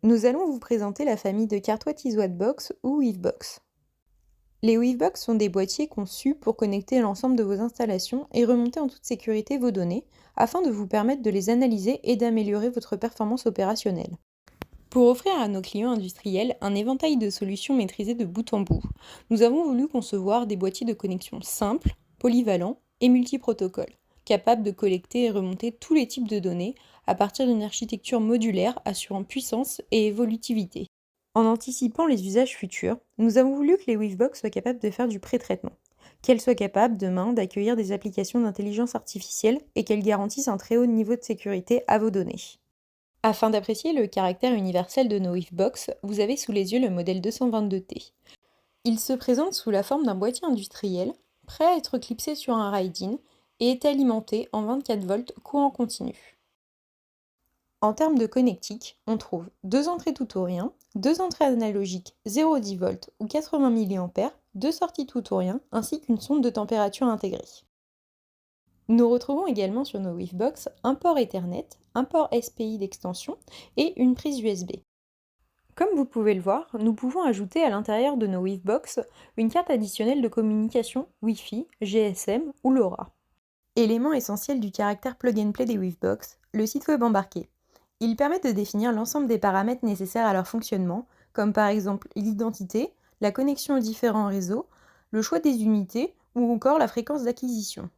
Nous allons vous présenter la famille de cartes What is What Box ou Weavebox. Les Weavebox sont des boîtiers conçus pour connecter l'ensemble de vos installations et remonter en toute sécurité vos données, afin de vous permettre de les analyser et d'améliorer votre performance opérationnelle. Pour offrir à nos clients industriels un éventail de solutions maîtrisées de bout en bout, nous avons voulu concevoir des boîtiers de connexion simples, polyvalents et multiprotocoles, capables de collecter et remonter tous les types de données à partir d'une architecture modulaire assurant puissance et évolutivité. En anticipant les usages futurs, nous avons voulu que les Weavebox soient capables de faire du pré-traitement, qu'elles soient capables demain d'accueillir des applications d'intelligence artificielle et qu'elles garantissent un très haut niveau de sécurité à vos données. Afin d'apprécier le caractère universel de nos Weavebox, vous avez sous les yeux le modèle 222T. Il se présente sous la forme d'un boîtier industriel, prêt à être clipsé sur un ride-in et est alimenté en 24 volts courant continu. En termes de connectique, on trouve deux entrées tout ou rien, deux entrées analogiques 0,10 volts ou 80 mA, deux sorties tout ou rien, ainsi qu'une sonde de température intégrée. Nous retrouvons également sur nos Weavebox un port Ethernet, un port SPI d'extension et une prise USB. Comme vous pouvez le voir, nous pouvons ajouter à l'intérieur de nos Weavebox une carte additionnelle de communication Wi-Fi, GSM ou LoRa. Élément essentiel du caractère plug-and-play des Weavebox, le site web embarqué. Il permet de définir l'ensemble des paramètres nécessaires à leur fonctionnement, comme par exemple l'identité, la connexion aux différents réseaux, le choix des unités ou encore la fréquence d'acquisition.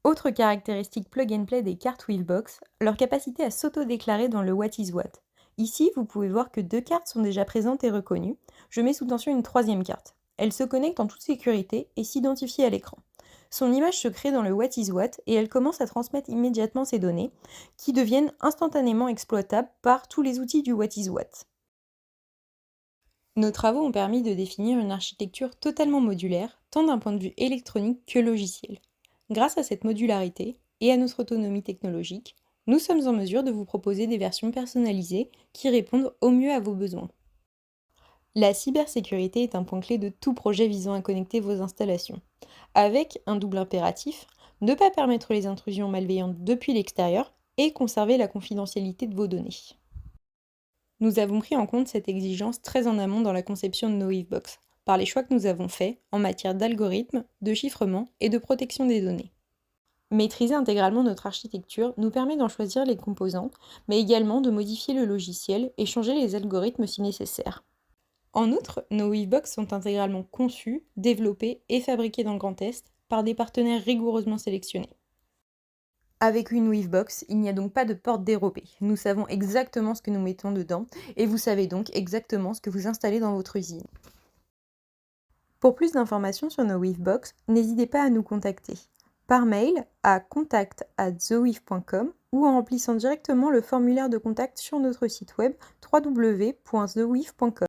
Autre caractéristique plug-and-play des cartes Weavebox, leur capacité à s'auto-déclarer dans le What is What. Ici, vous pouvez voir que deux cartes sont déjà présentes et reconnues. Je mets sous tension une troisième carte. Elle se connecte en toute sécurité et s'identifie à l'écran. Son image se crée dans le What is What et elle commence à transmettre immédiatement ces données, qui deviennent instantanément exploitables par tous les outils du What is What. Nos travaux ont permis de définir une architecture totalement modulaire, tant d'un point de vue électronique que logiciel. Grâce à cette modularité et à notre autonomie technologique, nous sommes en mesure de vous proposer des versions personnalisées qui répondent au mieux à vos besoins. La cybersécurité est un point clé de tout projet visant à connecter vos installations, avec un double impératif, ne pas permettre les intrusions malveillantes depuis l'extérieur et conserver la confidentialité de vos données. Nous avons pris en compte cette exigence très en amont dans la conception de nos Weavebox, par les choix que nous avons faits en matière d'algorithmes, de chiffrement et de protection des données. Maîtriser intégralement notre architecture nous permet d'en choisir les composants, mais également de modifier le logiciel et changer les algorithmes si nécessaire. En outre, nos Weavebox sont intégralement conçus, développés et fabriqués dans le Grand Est par des partenaires rigoureusement sélectionnés. Avec une Weavebox, il n'y a donc pas de porte dérobée. Nous savons exactement ce que nous mettons dedans et vous savez donc exactement ce que vous installez dans votre usine. Pour plus d'informations sur nos Weavebox, n'hésitez pas à nous contacter par mail à contact@theweave.com ou en remplissant directement le formulaire de contact sur notre site web www.theweave.com.